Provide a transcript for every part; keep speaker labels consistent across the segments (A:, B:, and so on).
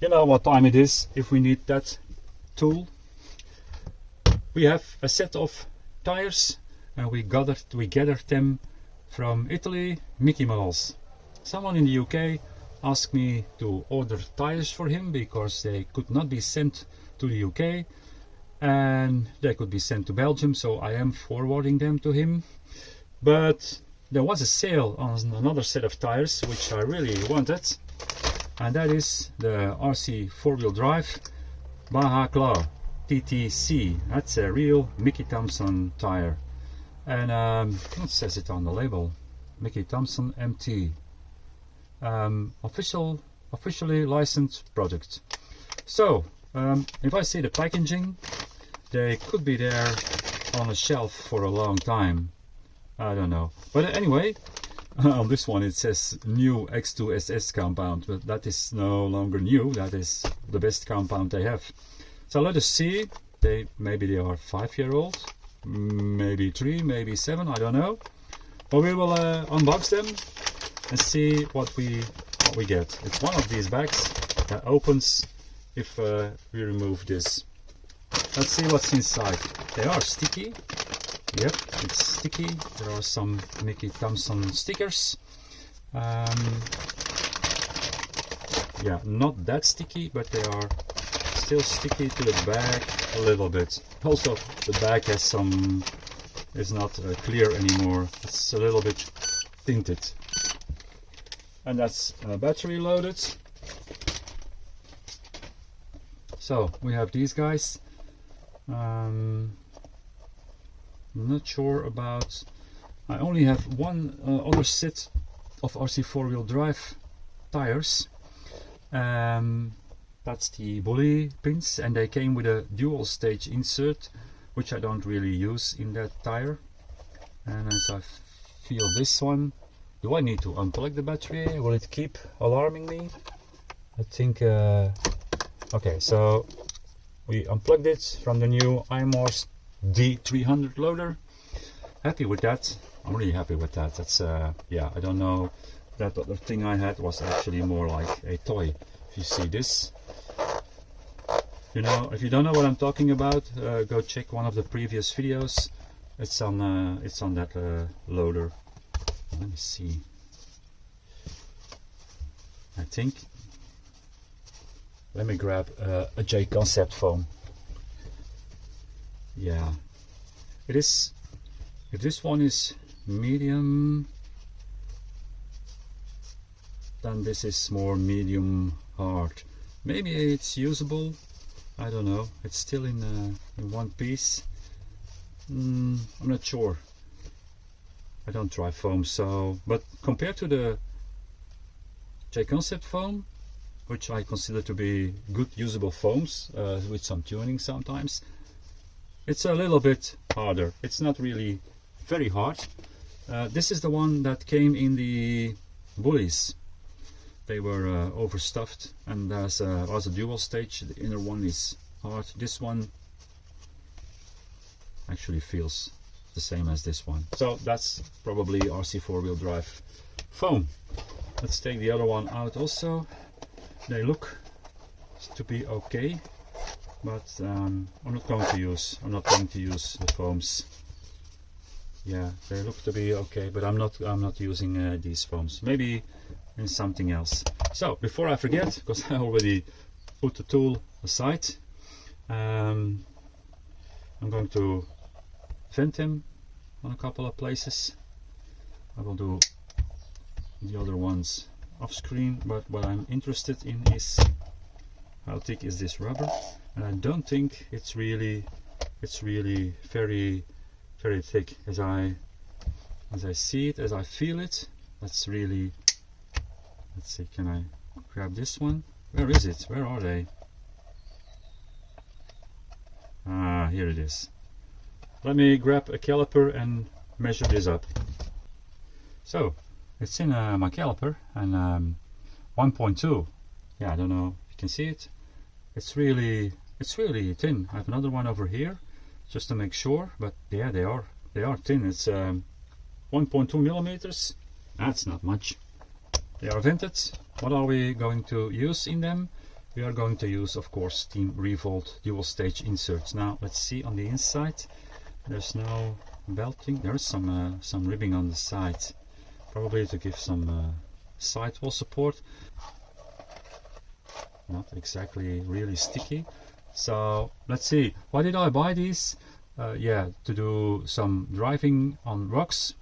A: You know what time it is if we need that tool. We have a set of tires and we gathered them from Italy, Mickey Models. Someone in the UK asked me to order tires for him because they could not be sent to the UK and they could be sent to Belgium, so I am forwarding them to him. But there was a sale on another set of tires which I really wanted, and that is the RC4 drive Baja Claws TTC. That's a real Mickey Thompson tire, and what says it on the label? Mickey Thompson MT. Officially licensed product. So if I see the packaging, they could be there on a shelf for a long time. I don't know, but anyway, on this one it says new X2SS compound, but that is no longer new. That is the best compound they have. So let us see. Maybe they are 5-year-old, maybe 3, maybe 7, I don't know. But we will unbox them and see what we get. It's one of these bags that opens if we remove this. Let's see what's inside. They are sticky. Yep, it's sticky. There are some Mickey Thompson stickers. Yeah, not that sticky, but they are still sticky to the bag a little bit. Also, the bag has some, is not clear anymore. It's a little bit tinted. And that's battery loaded. So we have these guys. I'm not sure about. I only have one other set of RC4 drive tires. That's the Buggy pins, and they came with a dual stage insert, which I don't really use in that tire. And as I feel this one, do I need to unplug the battery? Will it keep alarming me? I think okay, so we unplugged it from the new iMORS D300 loader. Happy with that. I'm really happy with that. That's yeah, I don't know, that other thing I had was actually more like a toy. If you see this, you know, if you don't know what I'm talking about, go check one of the previous videos. It's on that loader. Let me see. I think. Let me grab a J Concept foam. Yeah, it is. If this one is medium, then this is more medium hard. Maybe it's usable. I don't know. It's still in one piece. I'm not sure. I don't try foam, so, but compared to the J Concept foam, which I consider to be good usable foams with some tuning sometimes, it's a little bit harder. It's not really very hard. This is the one that came in the bullies. They were overstuffed, and there's was a dual stage. The inner one is hard. This one actually feels the same as this one. So that's probably RC4 drive foam. Let's take the other one out also. They look to be okay, but I'm not going to use the foams. Yeah, they look to be okay, but I'm not using these foams. Maybe in something else. So before I forget, because I already put the tool aside, I'm going to vent him on a couple of places. I will do the other ones off screen, but what I'm interested in is how thick is this rubber, and I don't think it's really very thick. As I see it, as I feel it, that's really. Let's see, can I grab this one? Where is it? Where are they? Ah, here it is. Let me grab a caliper and measure this up. So it's in my caliper, and 1.2. Yeah, I don't know if you can see it. It's really thin. I have another one over here just to make sure, but yeah, they are thin. It's 1.2 millimeters. That's not much. They are vented. What are we going to use in them? we are going to use, of course, Team ReVolt dual stage inserts. Now let's see on the inside. There's no belting. There's some ribbing on the side, probably to give some sidewall support. Not exactly really sticky. So let's see. Why did I buy these? Yeah, to do some driving on rocks.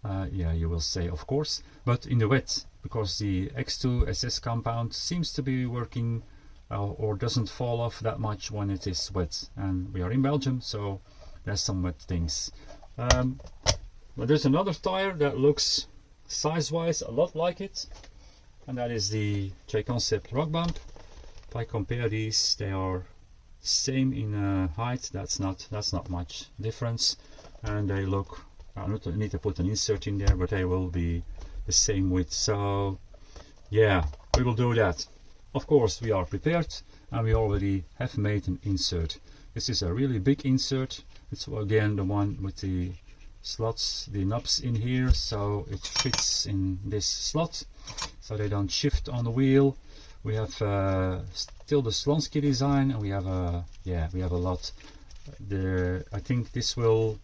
A: Yeah, you will say, of course, but in the wet, because the X2SS compound seems to be working or doesn't fall off that much when it is wet. And we are in Belgium, so there's some wet things. But there's another tire that looks size-wise a lot like it, and that is the J-Concept rock bump. If I compare these, they are same in height. That's not much difference, and they look. I need to put an insert in there, but they will be the same width. So yeah, we will do that. Of course, we are prepared, and we already have made an insert. This is a really big insert. It's again the one with the slots, the knobs in here, so it fits in this slot, so they don't shift on the wheel. We have still the Slonski design, and we have a lot. I think this will.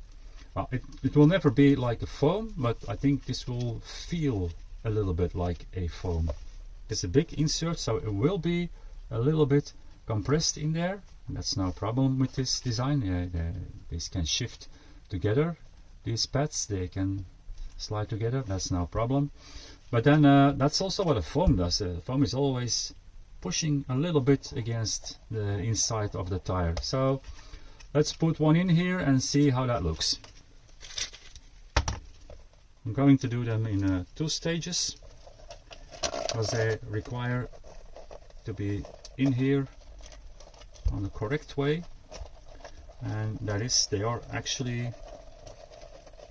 A: It will never be like a foam, but I think this will feel a little bit like a foam. It's a big insert, so it will be a little bit compressed in there. That's no problem with this design. These can shift together. These pads, they can slide together. That's no problem. But then that's also what a foam does. Foam is always pushing a little bit against the inside of the tire. So let's put one in here and see how that looks. I'm going to do them in 2 stages, because they require to be in here on the correct way, and that is, they are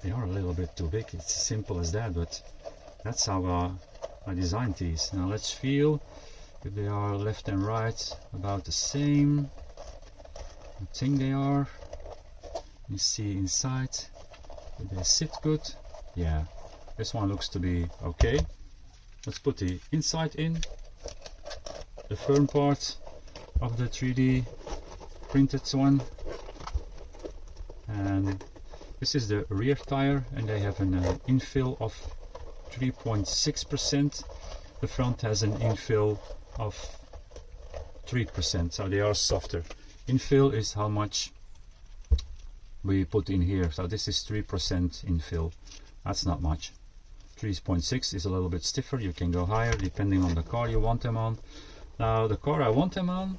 A: a little bit too big. It's as simple as that, but that's how I designed these. Now let's feel if they are left and right about the same. I think they are. You see inside, if they sit good. Yeah, this one looks to be okay. Let's put the inside in, the firm part of the 3D printed one, and this is the rear tire, and they have an infill of 3.6%. The front has an infill of 3%, so they are softer. Infill is how much we put in here, so this is 3% infill. That's not much. 3.6 is a little bit stiffer. You can go higher depending on the car you want them on. Now the car I want them on,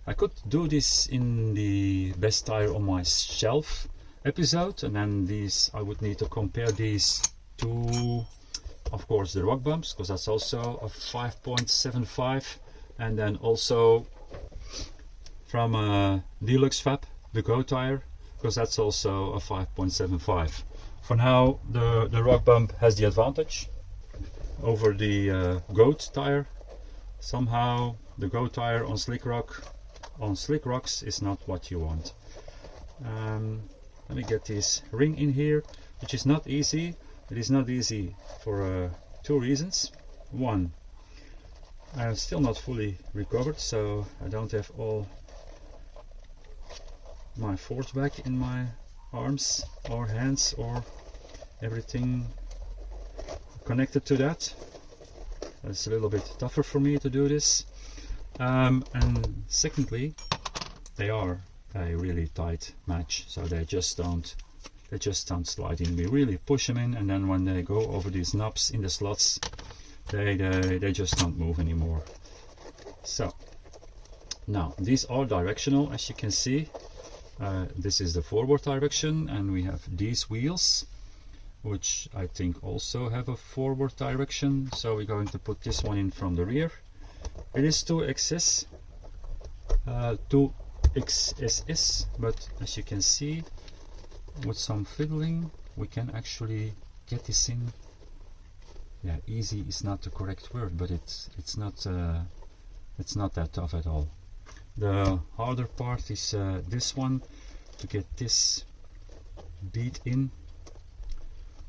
A: I could do this in the best tire on my shelf episode, and then these I would need to compare these to, of course, the rock bumps, because that's also a 5.75, and then also from a Deluxe Fab, the Go tire, because that's also a 5.75. For now, the rock bump has the advantage over the Goat tire. Somehow the Go tire on slick rocks is not what you want. Let me get this ring in here, which is not easy. It is not easy for 2 reasons. One, I'm still not fully recovered, so I don't have all my force back in my arms or hands or everything connected to that. It's a little bit tougher for me to do this, and secondly, they are a really tight match, so they just don't slide in. We really push them in, and then when they go over these knobs in the slots, they just don't move anymore. So now these are directional, as you can see. This is the forward direction, and we have these wheels, which I think also have a forward direction. So we're going to put this one in from the rear. It is 2XS, 2XSS, but as you can see, with some fiddling, we can actually get this in. Yeah, easy is not the correct word, but it's not that tough at all. The harder part is this one, to get this bead in.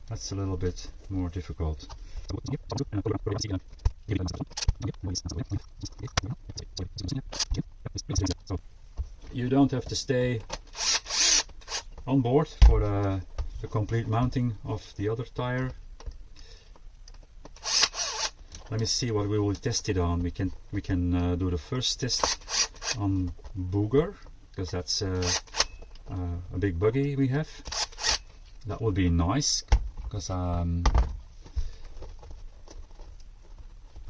A: That's a little bit more difficult. don't have to stay on board for the complete mounting of the other tire. Let me see what we will test it on. We can do the first test on Bugor, because that's a big buggy we have. That would be nice, because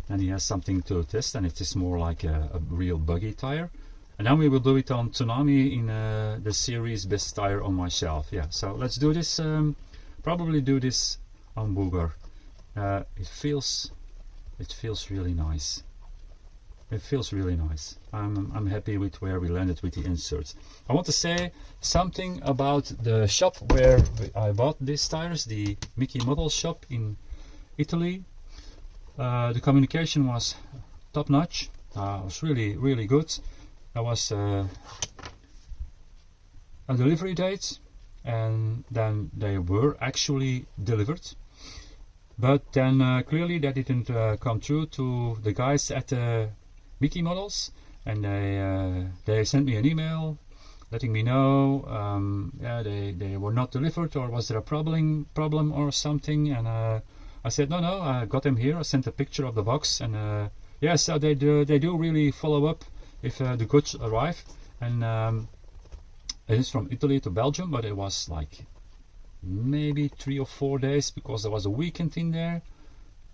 A: then he has something to test, and it is more like a real buggy tire. And then we will do it on Tsunami in the series best tire on my shelf. Yeah, so let's do this. Probably do this on Bugor. It feels really nice. It feels really nice. I'm happy with where we landed with the inserts. I want to say something about the shop where I bought these tires, the Mickey Model shop in Italy. The communication was top notch. It was really good. There was a delivery date, and then they were actually delivered. But then clearly that didn't come through to the guys at Mickey Models, and they sent me an email letting me know yeah, they were not delivered, or was there a problem or something. And I said no, I got them here. I sent a picture of the box, and yeah, so they do really follow up if the goods arrive. And it is from Italy to Belgium, but it was like maybe 3 or 4 days, because there was a weekend in there.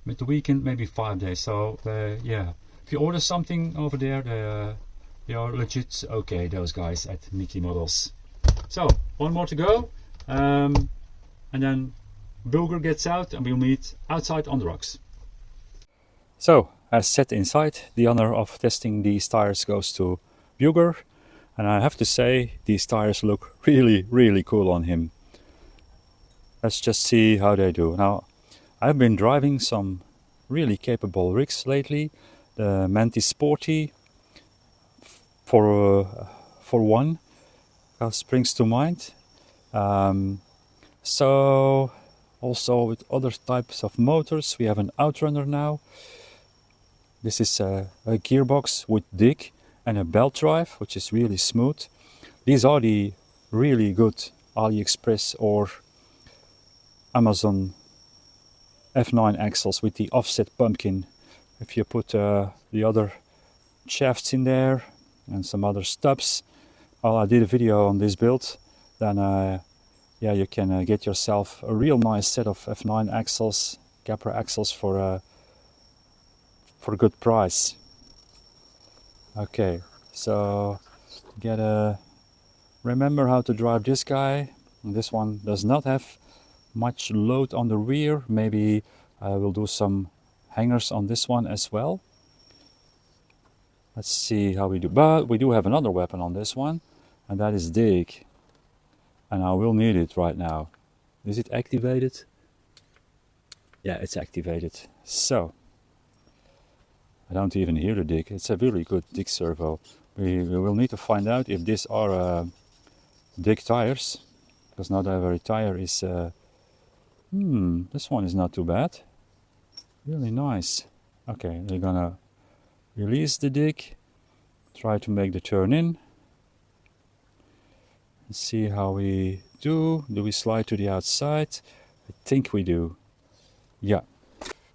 A: With the weekend, maybe 5 days. So yeah, if you order something over there, they are legit okay, those guys at Mickey Models. So one more to go, and then Bugor gets out, and we'll meet outside on the rocks. So as said inside, the honor of testing these tires goes to Bugor, and I have to say these tires look really cool on him. Let's just see how they do. Now, I've been driving some really capable rigs lately. The Mantis Sporty, for one, springs to mind. So also with other types of motors, we have an Outrunner now. This is a gearbox with dig and a belt drive, which is really smooth. These are the really good AliExpress or Amazon F9 axles with the offset pumpkin. If you put the other shafts in there and some other stubs, well, I did a video on this build, then yeah, you can get yourself a real nice set of F9 axles, Capra axles for a good price. Okay, so gotta remember how to drive this guy. This one does not have much load on the rear. Maybe I will do some hangers on this one as well. Let's see how we do. But we do have another weapon on this one, and that is dig. And I will need it right now. Is it activated? Yeah, it's activated. So I don't even hear the dig. It's a really good dig servo. We will need to find out if these are dig tires, because not every tire is this one is not too bad. Really nice. Okay, we're gonna release the dig, try to make the turn in. Let's see how we do. Do we slide to the outside? I think we do. Yeah.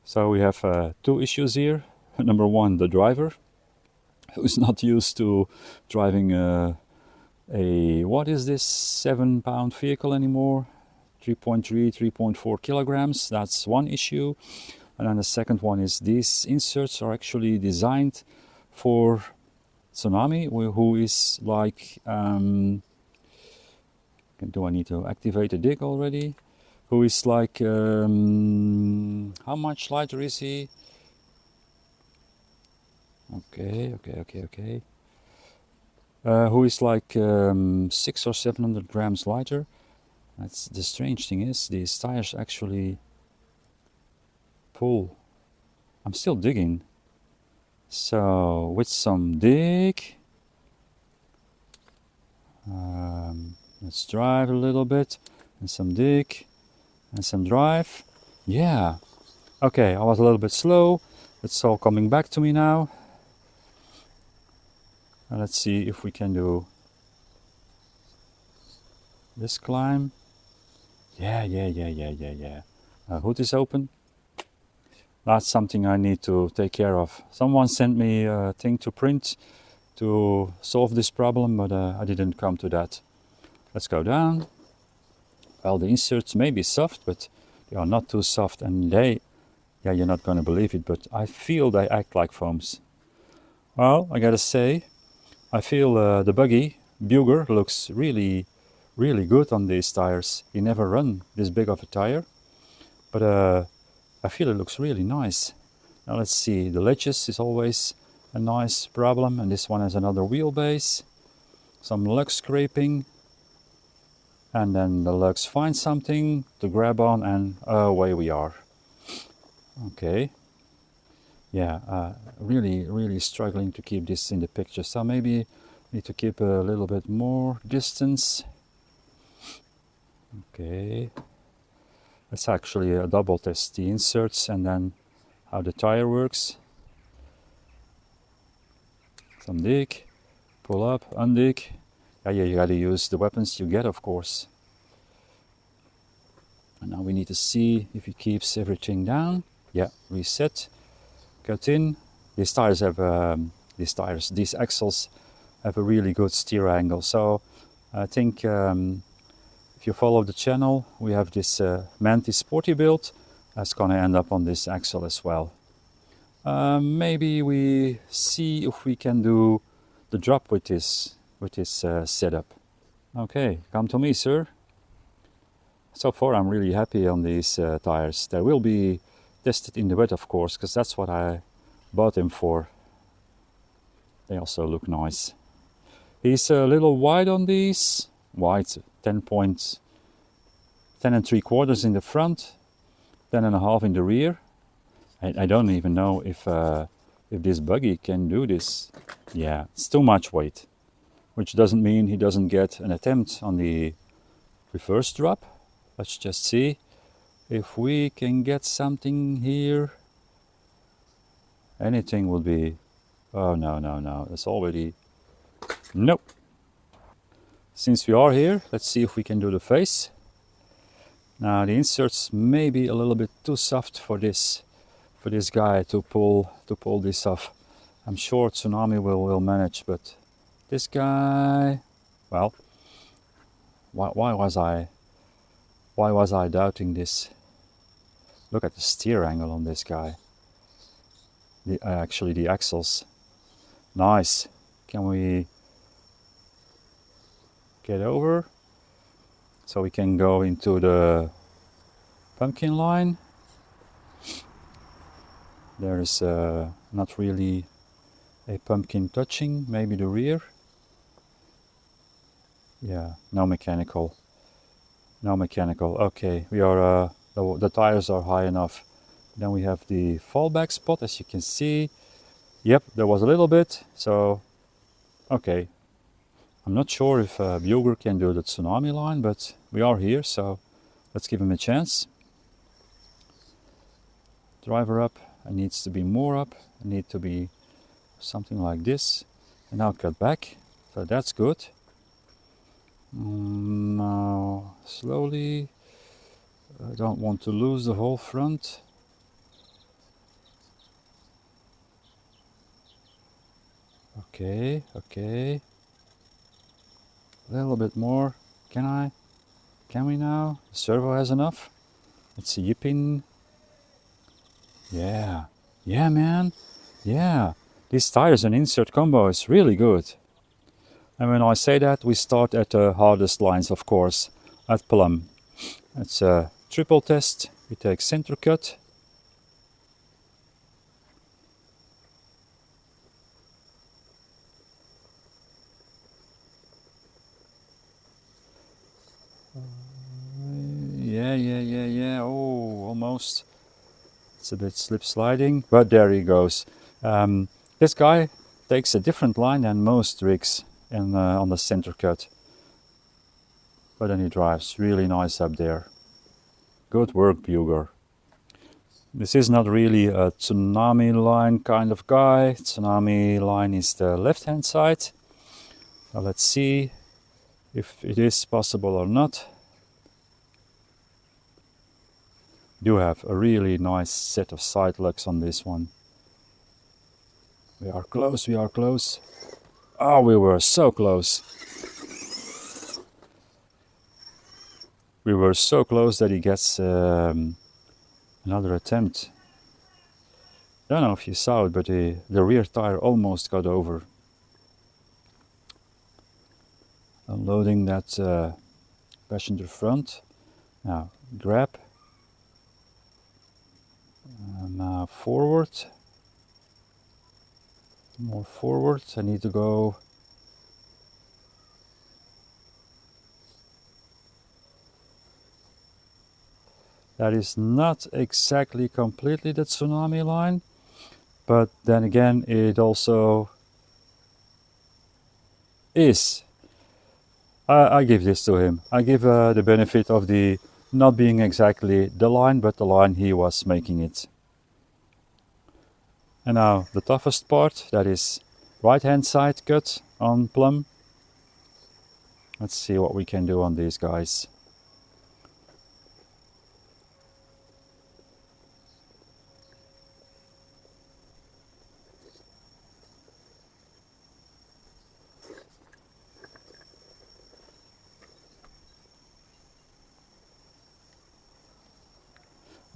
A: So we have 2 issues here. Number one, the driver, who's not used to driving a what is this, 7-pound vehicle anymore, 3.4 kilograms. That's one issue. And then the second one is these inserts are actually designed for Tsunami, who is like do I need to activate the dig already? Who is like how much lighter is he? Okay. Who is like 600 or 700 grams lighter. That's the strange thing is these tires actually pull. I'm still digging. So with some dig, let's drive a little bit, and some dig, and some drive. Yeah. Okay, I was a little bit slow. It's all coming back to me now. Let's see if we can do This climb. Yeah. Hood is open. That's something I need to take care of. Someone sent me a thing to print to solve this problem, but I didn't come to that. Let's go down. Well, the inserts may be soft, but they are not too soft, and they, yeah, you're not gonna believe it, but I feel they act like foams. Well, I gotta say, I feel the Buggy Bugor looks really good on these tires. You never run this big of a tire, but I feel it looks really nice. Now let's see, the ledges is always a nice problem, and this one has another wheelbase, some lug scraping, and then the lugs find something to grab on, and away we are. Okay, yeah, really struggling to keep this in the picture, so maybe need to keep a little bit more distance. Okay, let's actually double test the inserts and then how the tire works. Some dig, pull up, undig. Yeah, you gotta use the weapons you get, of course. And now we need to see if it keeps everything down. Yeah, reset, cut in. These tires have, these axles have a really good steer angle. So I think if you follow the channel, we have this Mantis Sporty build that's gonna end up on this axle as well. Maybe we see if we can do the drop with this setup. Okay, come to me, sir. So far I'm really happy on these tires. They will be tested in the wet, of course, because that's what I bought them for. They also look nice. He's a little wide on these. Wide, 10 and 3/4 in the front, 10.5 in the rear. I don't even know if this Buggy can do this. Yeah, it's too much weight, which doesn't mean he doesn't get an attempt on the reverse drop. Let's just see if we can get something here. Anything would be... Oh, no, it's already... Nope. Since we are here, let's see if we can do the face. Now the inserts may be a little bit too soft for this guy to pull this off. I'm sure Tsunami will manage, but this guy, well, why was I doubting this? Look at the steer angle on this guy. Actually the axles. Nice. Can we get over so we can go into the pumpkin line? There is not really a pumpkin touching, maybe the rear. Yeah, no mechanical. Okay, we are the tires are high enough. Then we have the fallback spot, as you can see. Yep, there was a little bit, so okay. I'm not sure if Bugor can do the Tsunami line, but we are here, so let's give him a chance. Driver up, it needs to be more up, it needs to be something like this. And now cut back, so that's good. Now slowly, I don't want to lose the whole front. Okay. A little bit more. Can we now? The servo has enough. It's a yipping. Yeah, man. Yeah, this tires and insert combo is really good. And when I say that, we start at the hardest lines, of course, at Plum. It's a triple test. We take center cut. Yeah. Oh, almost. It's a bit slip sliding, but there he goes. This guy takes a different line than most rigs on the center cut. But then he drives really nice up there. Good work, Bugor. This is not really a Tsunami line kind of guy. Tsunami line is the left-hand side. Now let's see. if it is possible or not. Do have a really nice set of side lugs on this one. We are close, we are close. Oh, we were so close. We were so close that he gets another attempt. I don't know if you saw it, but the rear tire almost got over. Unloading that passenger front. Now grab. Now forward. More forward. I need to go. That is not exactly completely the tsunami line, but then again it also is. I give this to him. I give the benefit of the not being exactly the line, but the line he was making it. And now the toughest part, that is right hand side cut on plum. Let's see what we can do on these guys.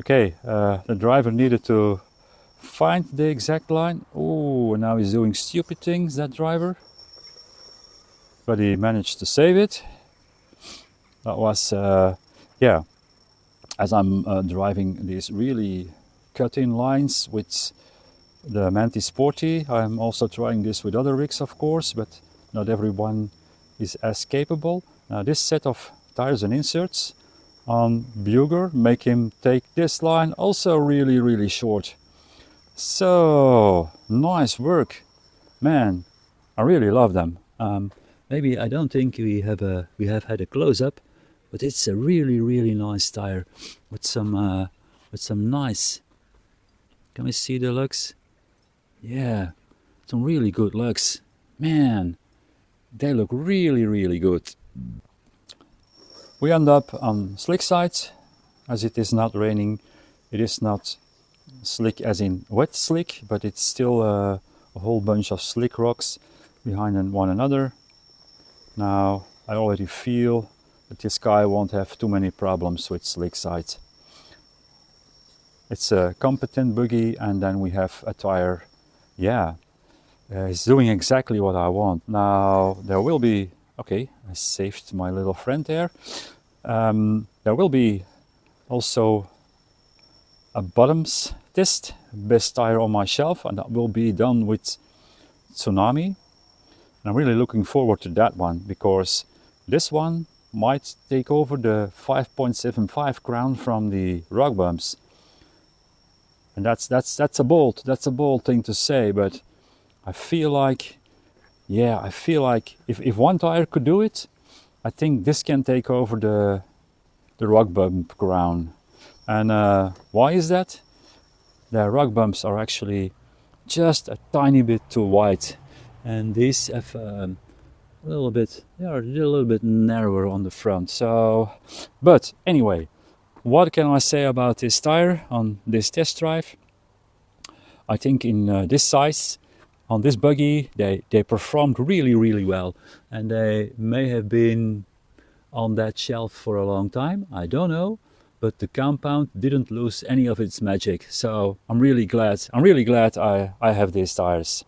A: Okay, the driver needed to find the exact line. Oh, now he's doing stupid things, that driver. But he managed to save it. That was, yeah, as I'm driving these really cut-in lines with the Mantis Sporty. I'm also trying this with other rigs, of course, but not everyone is as capable. Now this set of tires and inserts on Bugor make him take this line also really short. So nice work, man. I really love them. Maybe I don't think we have had a close-up, but it's a really nice tire with some nice. Can we see the lugs? Yeah, some really good lugs. Man, they look really good. We end up on slick sides, as it is not raining. It is not slick as in wet slick, but it's still a whole bunch of slick rocks behind one another. Now I already feel that this guy won't have too many problems with slick sides. It's a competent buggy, and then we have a tire. Yeah, it's doing exactly what I want. Now there will be, okay, I saved my little friend there. There will be also a bottoms test, best tire on my shelf, and that will be done with Tsunami. And I'm really looking forward to that one, because this one might take over the 5.75 crown from the rock bumps. And that's a bold thing to say, but I feel like, yeah, I feel like if one tire could do it, I think this can take over the rock bump crown. And why is that? The rock bumps are actually just a tiny bit too wide, and these have a little bit, they are a little bit narrower on the front. So, but anyway, what can I say about this tire on this test drive? I think in this size, on this buggy, they performed really well, and they may have been on that shelf for a long time, I don't know, but the compound didn't lose any of its magic. So I'm really glad I have these tires.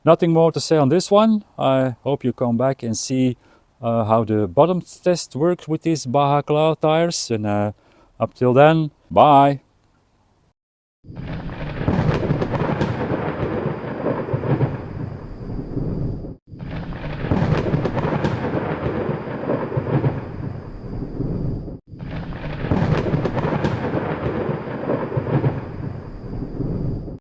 A: Nothing more to say on this one. I hope you come back and see how the bottom test worked with these Baja Claws tires, and up till then, bye.